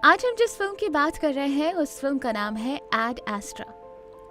आज हम जिस फिल्म की बात कर रहे हैं उस फिल्म का नाम है एड एस्ट्रा,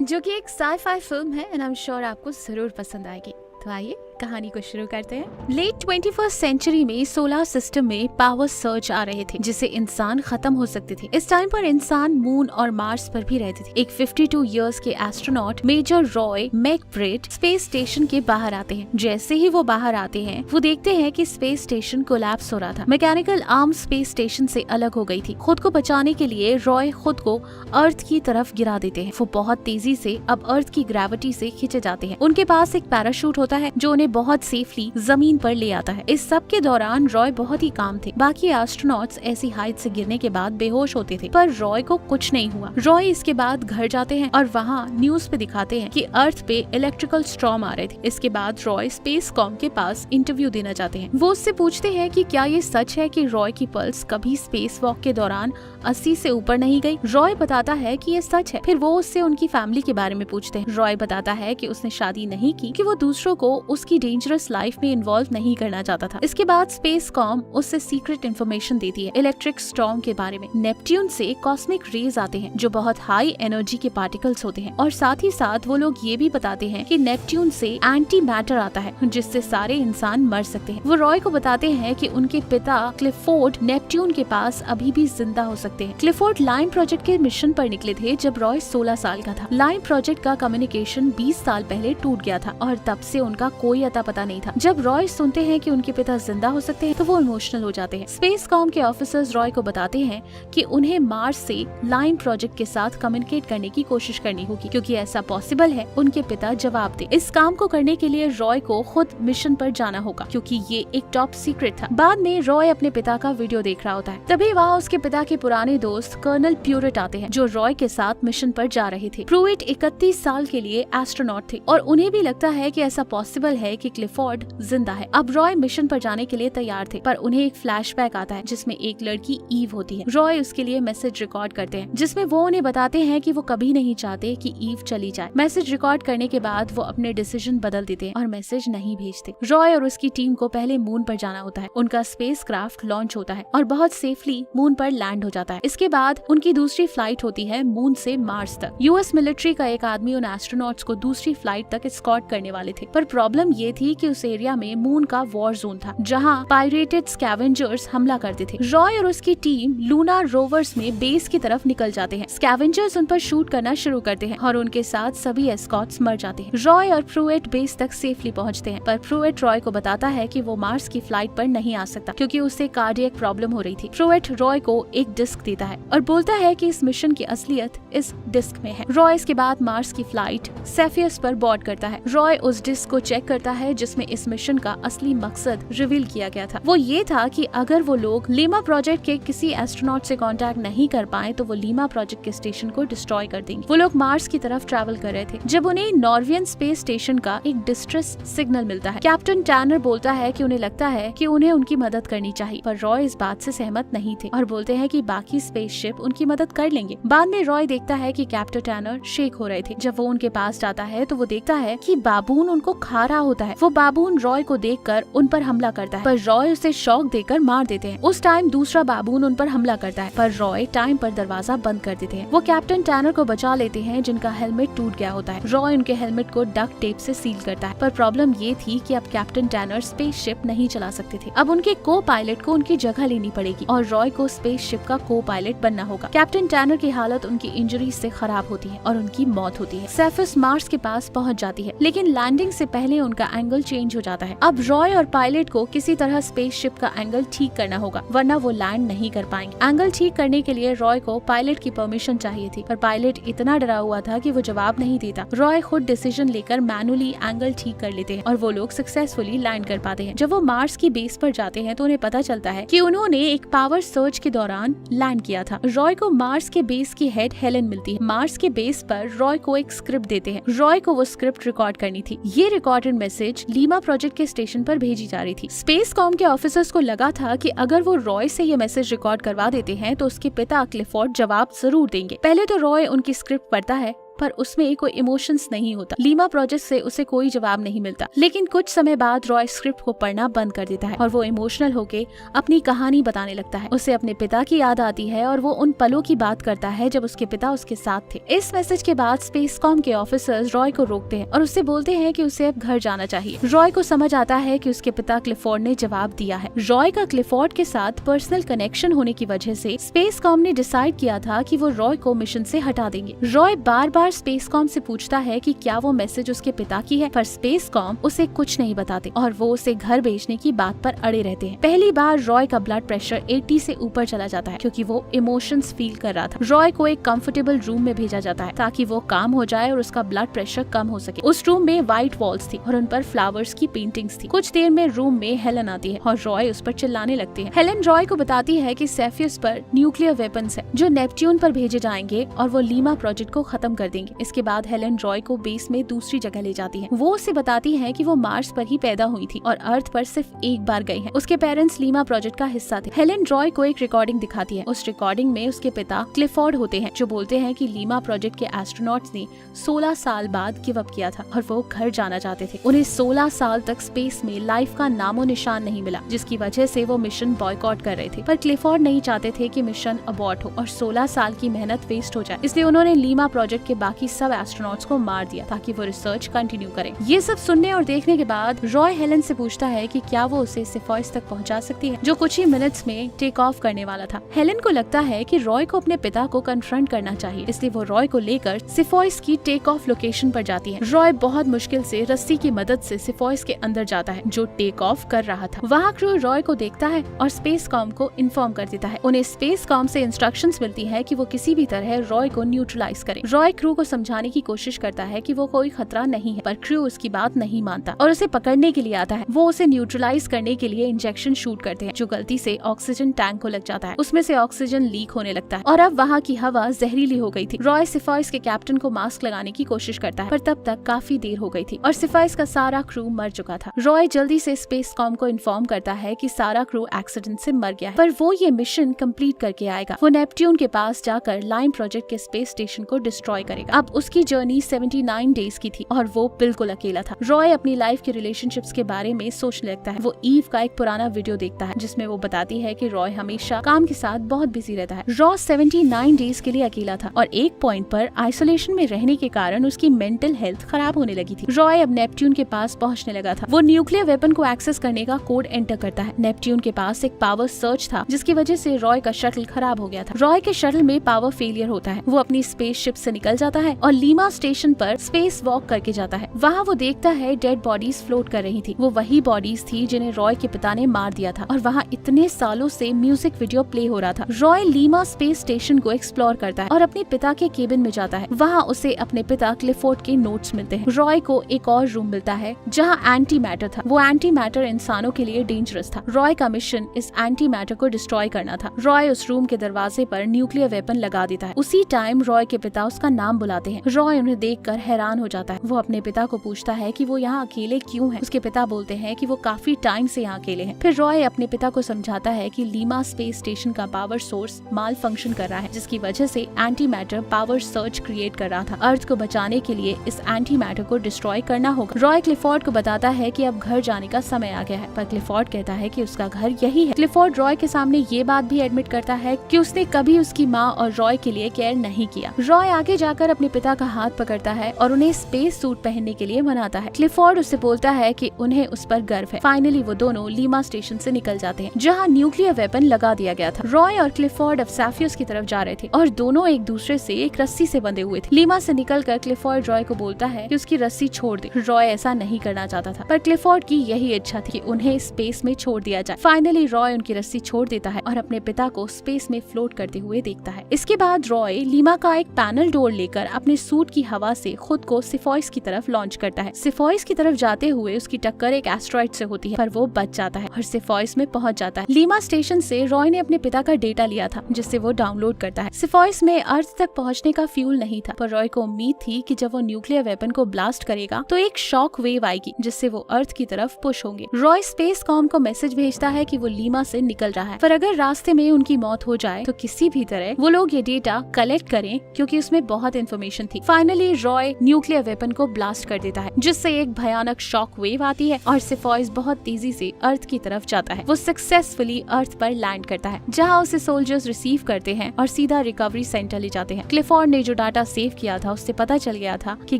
जो कि एक साई-फाई फिल्म है एंड आई एम श्योर आपको जरूर पसंद आएगी। तो आइए कहानी को शुरू करते हैं। लेट 21st सेंचुरी में सोलर सिस्टम में पावर सर्च आ रहे थे जिससे इंसान खत्म हो सकते थे। इस टाइम पर इंसान मून और मार्स पर भी रहते थे। एक 52 इयर्स के astronaut major Roy McBride space station के बाहर आते हैं। जैसे ही वो बाहर आते हैं वो देखते हैं कि स्पेस स्टेशन कोलैप्स हो रहा था। मैकेनिकल आर्म स्पेस स्टेशन से अलग हो गई थी। खुद को बचाने के लिए रॉय खुद को अर्थ की तरफ गिरा देते हैं। वो बहुत तेजी से अब अर्थ की ग्रेविटी से खींचे जाते हैं। उनके पास एक पैराशूट होता है जो उन्हें बहुत सेफली जमीन पर ले आता है। इस सब के दौरान रॉय बहुत ही काम थे। बाकी एस्ट्रोनॉट्स ऐसी हाइट से गिरने के बाद बेहोश होते थे, पर रॉय को कुछ नहीं हुआ। रॉय इसके बाद घर जाते हैं और वहाँ न्यूज पे दिखाते हैं कि अर्थ पे इलेक्ट्रिकल स्टॉर्म आ रहे थे। इसके बाद रॉय स्पेस कॉम के पास इंटरव्यू देना चाहते हैं। वो उससे पूछते हैं कि क्या ये सच है कि रॉय की पल्स कभी स्पेस वॉक के दौरान 80 से ऊपर नहीं गई। रॉय बताता है कि ये सच है। फिर वो उससे उनकी फैमिली के बारे में पूछते हैं। रॉय बताता है कि उसने शादी नहीं की, कि वो दूसरों को उसकी डेंजरस लाइफ में इन्वॉल्व नहीं करना चाहता था। इसके बाद स्पेस कॉम उससे सीक्रेट इन्फॉर्मेशन देती है इलेक्ट्रिक स्टॉर्म के बारे में। नेपट्यून से कॉस्मिक रेज आते हैं जो बहुत हाई एनर्जी के पार्टिकल्स होते हैं, और साथ ही साथ वो लोग ये भी बताते हैं कि नेपट्यून से एंटी मैटर आता है जिससे सारे इंसान मर सकते हैं। वो रॉय को बताते हैं कि उनके पिता क्लिफोर्ड नेपट्यून के पास अभी भी जिंदा हो सकते हैं। क्लिफोर्ड लाइन प्रोजेक्ट के मिशन पर निकले थे जब रॉय 16 साल का था। लाइन प्रोजेक्ट का कम्युनिकेशन 20 साल पहले टूट गया था और तब से उनका कोई अता पता नहीं था। जब रॉय सुनते हैं कि उनके पिता जिंदा हो सकते हैं तो वो इमोशनल हो जाते हैं। स्पेस कॉम के ऑफिसर्स रॉय को बताते हैं कि उन्हें मार्स से लाइन प्रोजेक्ट के साथ कम्युनिकेट करने की कोशिश करनी होगी, क्योंकि ऐसा पॉसिबल है उनके पिता जवाब दे। इस काम को करने के लिए रॉय को खुद मिशन पर जाना होगा, क्योंकि ये एक टॉप सीक्रेट था। बाद में रॉय अपने पिता का वीडियो देख रहा होता है। तभी वहाँ उसके पिता के पुराने दोस्त कर्नल प्यूरिट आते हैं जो रॉय के साथ मिशन पर जा रहे थे। प्रूइट 31 साल के लिए एस्ट्रोनॉट थे और उन्हें भी लगता है कि ऐसा पॉसिबल है कि क्लिफोर्ड जिंदा है। अब रॉय मिशन पर जाने के लिए तैयार थे, पर उन्हें एक फ्लैशबैक आता है जिसमें एक लड़की ईव होती है। रॉय उसके लिए मैसेज रिकॉर्ड करते हैं जिसमें वो उन्हें बताते हैं कि वो कभी नहीं चाहते कि ईव चली जाए। मैसेज रिकॉर्ड करने के बाद वो अपने डिसीजन बदल देते हैं और मैसेज नहीं भेजते। रॉय और उसकी टीम को पहले मून पर जाना होता है। उनका स्पेस क्राफ्ट लॉन्च होता है और बहुत सेफली मून पर लैंड हो जाता है। इसके बाद उनकी दूसरी फ्लाइट होती है मून से मार्स तक। यूएस मिलिट्री का एक आदमी उन एस्ट्रोनॉट्स को दूसरी फ्लाइट तक एस्कॉर्ट करने वाले थे, पर प्रॉब्लम ये थी कि उस एरिया में मून का वॉर जोन था जहां पायरेटेड स्कैवेंजर्स हमला करते थे। रॉय और उसकी टीम लूनार रोवर्स में बेस की तरफ निकल जाते हैं। स्कैवेंजर्स उन पर शूट करना शुरू करते हैं और उनके साथ सभी एस्कॉट्स मर जाते हैं। रॉय और प्रूइट बेस तक सेफली पहुंचते हैं, पर प्रूइट रॉय को बताता है कि वो मार्स की फ्लाइट पर नहीं आ सकता क्योंकि उसे कार्डियक प्रॉब्लम हो रही थी। प्रूइट रॉय को एक डिस्क देता है और बोलता है कि इस मिशन की असलियत इस डिस्क में है। रॉय इसके बाद मार्स की फ्लाइट सेफियस पर बोर्ड करता है। रॉय उस डिस्क को चेक करता है जिसमें इस मिशन का असली मकसद रिवील किया गया था। वो ये था कि अगर वो लोग लीमा प्रोजेक्ट के किसी एस्ट्रोनॉट से कांटेक्ट नहीं कर पाए तो वो लीमा प्रोजेक्ट के स्टेशन को डिस्ट्रॉय कर देंगे। वो लोग मार्स की तरफ ट्रैवल कर रहे थे जब उन्हें नॉर्वियन स्पेस स्टेशन का एक डिस्ट्रेस सिग्नल मिलता है। कैप्टन टैनर बोलता है कि उन्हें लगता है कि उन्हें उनकी मदद करनी चाहिए, पर रॉय इस बात से सहमत नहीं थे और बोलते हैं कि बाकी स्पेसशिप उनकी मदद कर लेंगे। बाद में रॉय देखता है कि कैप्टन टैनर शेक हो रहे थे। जब वो उनके पास जाता है तो वो देखता है कि बाबून उनको खा रहा होता है। वो बाबून रॉय को देखकर उन पर हमला करता है, पर रॉय उसे शॉक देकर मार देते हैं। उस टाइम दूसरा बाबून उन पर हमला करता है, पर रॉय टाइम पर दरवाजा बंद कर देते हैं। वो कैप्टन टैनर को बचा लेते हैं जिनका हेलमेट टूट गया होता है। रॉय उनके हेलमेट को डक्ट टेप से सील करता है, पर प्रॉब्लम ये थी कि अब कैप्टन टैनर स्पेसशिप नहीं चला सकते थे। अब उनके को पायलट को उनकी जगह लेनी पड़ेगी और रॉय को स्पेसशिप का को पायलट बनना होगा। कैप्टन टैनर की हालत उनकी इंजरी से खराब होती है और उनकी मौत होती है। सेफिस मार्स के पास पहुंच जाती है, लेकिन लैंडिंग से पहले उनका एंगल चेंज हो जाता है। अब रॉय और पायलट को किसी तरह स्पेसशिप का एंगल ठीक करना होगा, वरना वो लैंड नहीं कर पाएंगे। एंगल ठीक करने के लिए रॉय को पायलट की परमिशन चाहिए थी, पर पायलट इतना डरा हुआ था कि वो जवाब नहीं देता। रॉय खुद डिसीजन लेकर मैनुअली एंगल ठीक कर लेते हैं और वो लोग सक्सेसफुली लैंड कर पाते हैं। जब वो मार्स की बेस पर जाते हैं तो उन्हें पता चलता है कि उन्होंने एक पावर सर्च के दौरान लैंड किया था। रॉय को मार्स के बेस की हेड हेलन मिलती है। मार्स के बेस पर रॉय को एक स्क्रिप्ट देते हैं। रॉय को वो स्क्रिप्ट रिकॉर्ड करनी थी। ये रिकॉर्डेड मैसेज लीमा प्रोजेक्ट के स्टेशन पर भेजी जा रही थी। स्पेस कॉम के ऑफिसर्स को लगा था कि अगर वो रॉय से ये मैसेज रिकॉर्ड करवा देते हैं तो उसके पिता क्लिफोर्ड जवाब जरूर देंगे। पहले तो रॉय उनकी स्क्रिप्ट पढ़ता है पर उसमें कोई इमोशंस नहीं होता। लीमा प्रोजेक्ट से उसे कोई जवाब नहीं मिलता। लेकिन कुछ समय बाद रॉय स्क्रिप्ट को पढ़ना बंद कर देता है और वो इमोशनल होके अपनी कहानी बताने लगता है। उसे अपने पिता की याद आती है और वो उन पलों की बात करता है जब उसके पिता उसके साथ थे। इस मैसेज के बाद स्पेसकॉम के ऑफिसर्स रॉय को रोकते हैं और उससे बोलते हैं कि उसे अब घर जाना चाहिए। रॉय को समझ आता है कि उसके पिता क्लिफोर्ड ने जवाब दिया है। रॉय का क्लिफोर्ड के साथ पर्सनल कनेक्शन होने की वजह से स्पेसकॉम ने डिसाइड किया था कि वो रॉय को मिशन से हटा देंगे। रॉय बार बार स्पेसकॉम से पूछता है कि क्या वो मैसेज उसके पिता की है, पर स्पेसकॉम उसे कुछ नहीं बताते और वो उसे घर भेजने की बात पर अड़े रहते हैं। पहली बार रॉय का ब्लड प्रेशर 80 से ऊपर चला जाता है क्योंकि वो इमोशंस फील कर रहा था। रॉय को एक कंफर्टेबल रूम में भेजा जाता है ताकि वो काम हो जाए और उसका ब्लड प्रेशर कम हो सके। उस रूम में व्हाइट वॉल्स थी और उन पर फ्लावर्स की पेंटिंग्स थी। कुछ देर में रूम में हेलन आती है और रॉय उस पर चिल्लाने लगती है। हेलन रॉय को बताती है कि सेफियस पर न्यूक्लियर वेपन्स है जो नेपट्यून पर भेजे जाएंगे और वो लीमा प्रोजेक्ट को खत्म कर देंगे। इसके बाद हेलन रॉय को बेस में दूसरी जगह ले जाती है। वो उसे बताती है कि वो मार्स पर ही पैदा हुई थी और अर्थ पर सिर्फ एक बार गई है। उसके पेरेंट्स लीमा प्रोजेक्ट का हिस्सा थे। हेलन रॉय को एक रिकॉर्डिंग दिखाती है। उस रिकॉर्डिंग में उसके पिता क्लिफोर्ड होते हैं जो बोलते हैं कि लीमा प्रोजेक्ट के एस्ट्रोनॉट्स ने 16 साल बाद गिव अप किया था और वो घर जाना चाहते थे। उन्हें 16 साल तक स्पेस में लाइफ का नामो निशान नहीं मिला, जिसकी वजह से वो मिशन बॉयकॉट कर रहे थे। पर क्लिफोर्ड नहीं चाहते थे कि मिशन अबॉर्ट हो और 16 साल की मेहनत वेस्ट हो जाए, इसलिए उन्होंने लीमा प्रोजेक्ट के बाकी सब एस्ट्रोनॉट्स को मार दिया ताकि वो रिसर्च कंटिन्यू करें। ये सब सुनने और देखने के बाद रॉय हेलन से पूछता है कि क्या वो उसे सिफॉइस तक पहुंचा सकती है, जो कुछ ही मिनट्स में टेक ऑफ करने वाला था। हेलन को लगता है कि रॉय को अपने पिता को कन्फ्रंट करना चाहिए, इसलिए वो रॉय को लेकर सिफॉइस की टेक ऑफ लोकेशन पर जाती है। रॉय बहुत मुश्किल से रस्सी की मदद से सिफॉइस के अंदर जाता है जो टेक ऑफ कर रहा था। वहाँ क्रू रॉय को देखता है और स्पेसकॉम को इन्फॉर्म कर देता है। उन्हें स्पेसकॉम से इंस्ट्रक्शंस मिलती है कि वो किसी भी तरह रॉय को न्यूट्रलाइज करे। रॉय क्रू को समझाने की कोशिश करता है कि वो कोई खतरा नहीं है, पर क्रू उसकी बात नहीं मानता और उसे पकड़ने के लिए आता है। वो उसे न्यूट्रलाइज करने के लिए इंजेक्शन शूट करते हैं जो गलती से ऑक्सीजन टैंक को लग जाता है। उसमें से ऑक्सीजन लीक होने लगता है और अब वहाँ की हवा जहरीली हो गई थी। रॉय सिफॉइस के कैप्टन को मास्क लगाने की कोशिश करता है, पर तब तक काफी देर हो गई थी और सिफॉइस का सारा क्रू मर चुका था। रॉय जल्दी से स्पेसकॉम को इन्फॉर्म करता है कि सारा क्रू एक्सीडेंट से मर गया है, पर वो ये मिशन कंप्लीट करके आएगा। वो नेपट्यून के पास जाकर लाइम प्रोजेक्ट के स्पेस स्टेशन को डिस्ट्रॉय करेगा। अब उसकी जर्नी 79 डेज की थी और वो बिल्कुल अकेला था। रॉय अपनी लाइफ के रिलेशनशिप्स के बारे में सोचने लगता है। वो ईव का एक पुराना वीडियो देखता है जिसमें वो बताती है कि रॉय हमेशा काम के साथ बहुत बिजी रहता है। रॉय 79 डेज के लिए अकेला था और एक पॉइंट पर आइसोलेशन में रहने के कारण उसकी मेंटल हेल्थ खराब होने लगी थी। रॉय अब नेपट्यून के पास पहुंचने लगा था। वो न्यूक्लियर वेपन को एक्सेस करने का कोड एंटर करता है। नेपट्यून के पास एक पावर सर्च था जिसकी वजह से रॉय का शटल खराब हो गया था। रॉय के शटल में पावर फेलियर होता है। वो अपनी स्पेसशिप से निकल जाता है और लीमा स्टेशन पर स्पेस वॉक करके जाता है। वहाँ वो देखता है डेड बॉडीज फ्लोट कर रही थी। वो वही बॉडीज थी जिन्हें रॉय के पिता ने मार दिया था और वहाँ इतने सालों से म्यूजिक वीडियो प्ले हो रहा था। रॉय लीमा स्पेस स्टेशन को एक्सप्लोर करता है और अपने पिता के केबिन में जाता है। वहाँ उसे अपने पिता क्लिफोर्ड के नोट्स मिलते हैं। रॉय को एक और रूम मिलता है जहाँ एंटी मैटर था। वो एंटी मैटर इंसानों के लिए डेंजरस था। रॉय का मिशन इस एंटी मैटर को डिस्ट्रॉय करना था। रॉय उस रूम के दरवाजे पर न्यूक्लियर वेपन लगा देता है। उसी टाइम रॉय के पिता उसका नाम बुलाते हैं। रॉय उन्हें देखकर हैरान हो जाता है। वो अपने पिता को पूछता है कि वो यहाँ अकेले क्यों है। उसके पिता बोलते हैं कि वो काफी टाइम से यहाँ अकेले हैं। फिर रॉय अपने पिता को समझाता है कि लीमा स्पेस स्टेशन का पावर सोर्स माल फंक्शन कर रहा है, जिसकी वजह से anti matter power search create कर रहा था। अर्थ को बचाने के लिए इस एंटी मैटर को डिस्ट्रॉय करना होगा। रॉय क्लिफोर्ड को बताता है कि अब घर जाने का समय आ गया है, पर क्लिफोर्ड कहता है कि उसका घर यही है। क्लिफोर्ड रॉय के सामने ये बात भी एडमिट करता है कि उसने कभी उसकी माँ और रॉय के लिए केयर नहीं किया। रॉय आगे जाकर अपने पिता का हाथ पकड़ता है और उन्हें स्पेस सूट पहनने के लिए मनाता है। क्लिफोर्ड उससे बोलता है कि उन्हें उस पर गर्व है। फाइनली वो दोनों लीमा स्टेशन से निकल जाते हैं जहाँ न्यूक्लियर वेपन लगा दिया गया था। रॉय और क्लिफोर्ड अब सेफियस की तरफ जा रहे थे और दोनों एक दूसरे से एक रस्सी से बंधे हुए थे। लीमा से निकलकर क्लिफोर्ड रॉय को बोलता है कि उसकी रस्सी छोड़ दे। रॉय ऐसा नहीं करना चाहता था, पर क्लिफोर्ड की यही इच्छा थी कि उन्हें स्पेस में छोड़ दिया जाए। फाइनली रॉय उनकी रस्सी छोड़ देता है और अपने पिता को स्पेस में फ्लोट करते हुए देखता है। इसके बाद रॉय लीमा का एक पैनल डोर लेकर अपने सूट की हवा से खुद को सिफॉइस की तरफ लॉन्च करता है। सिफॉइस की तरफ जाते हुए उसकी टक्कर एक एस्ट्रॉइड से होती है, पर वो बच जाता है और सिफॉइस में पहुंच जाता है। लीमा स्टेशन से रॉय ने अपने पिता का डेटा लिया था जिससे वो डाउनलोड करता है। सिफॉइस में अर्थ तक पहुंचने का फ्यूल नहीं था, पर रॉय को उम्मीद थी कि जब वो न्यूक्लियर वेपन को ब्लास्ट करेगा तो एक शॉक वेव आएगी जिससे वो अर्थ की तरफ पुश होंगे। रॉय स्पेस कॉम को मैसेज भेजता है कि वो लीमा से निकल रहा है, पर अगर रास्ते में उनकी मौत हो जाए तो किसी भी तरह वो लोग ये डेटा कलेक्ट करें क्योंकि उसमें बहुत इन्फॉर्मेशन थी। फाइनली रॉय न्यूक्लियर वेपन को ब्लास्ट कर देता है, जिससे एक भयानक शॉक वेव आती है और सिफॉयस बहुत तेजी से अर्थ की तरफ जाता है। वो सक्सेसफुली अर्थ पर लैंड करता है, जहाँ उसे सोल्जर्स रिसीव करते हैं और सीधा रिकवरी सेंटर ले जाते हैं। क्लिफोर्ड ने जो डाटा सेव किया था उससे पता चल गया था कि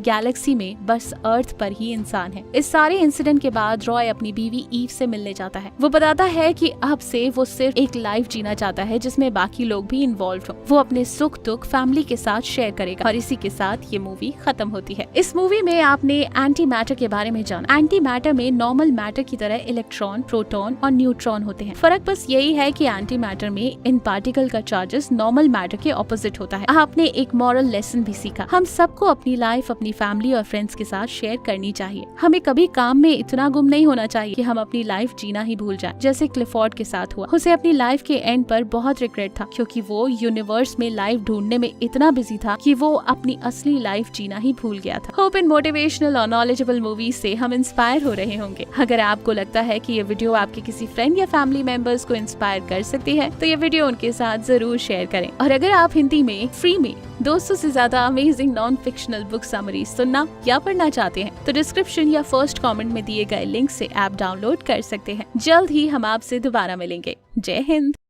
गैलेक्सी में बस अर्थ पर ही इंसान है। इस सारे इंसिडेंट के बाद रॉय अपनी बीवी ईव से मिलने जाता है। वो बताता है कि अब से वो सिर्फ एक लाइफ जीना चाहता है जिसमें बाकी लोग भी इन्वॉल्व हो। वो अपने सुख दुख फैमिली के साथ शेयर करेगा। और इसी के साथ ये मूवी खत्म होती है। इस मूवी में आपने एंटी मैटर के बारे में जाना। एंटी मैटर में नॉर्मल मैटर की तरह इलेक्ट्रॉन, प्रोटॉन और न्यूट्रॉन होते हैं। फर्क बस यही है कि एंटी मैटर में इन पार्टिकल का चार्जेस नॉर्मल मैटर के ऑपोजिट होता है। आपने एक मॉरल लेसन भी सीखा। हम सबको अपनी लाइफ अपनी फैमिली और फ्रेंड्स के साथ शेयर करनी चाहिए। हमें कभी काम में इतना गुम नहीं होना चाहिए कि हम अपनी लाइफ जीना ही भूल जाएं, जैसे क्लिफोर्ड के साथ हुआ। उसे अपनी लाइफ के एंड पर बहुत रिग्रेट था, क्योंकि वो यूनिवर्स में लाइफ ढूंढने में इतना बिजी था कि वो अपनी असली लाइफ जीना ही भूल गया था। होप इन मोटिवेशनल और नॉलेजेबल मूवीज से हम इंस्पायर हो रहे होंगे। अगर आपको लगता है कि ये वीडियो आपके किसी फ्रेंड या फैमिली मेंबर्स को इंस्पायर कर सकती है, तो ये वीडियो उनके साथ जरूर शेयर करें। और अगर आप हिंदी में फ्री में 200 से ज्यादा amazing non fictional book summary सुनना या पढ़ना चाहते हैं, तो डिस्क्रिप्शन या फर्स्ट कमेंट में दिए गए लिंक से ऐप डाउनलोड कर सकते हैं। जल्द ही हम आपसे दोबारा मिलेंगे। जय हिंद।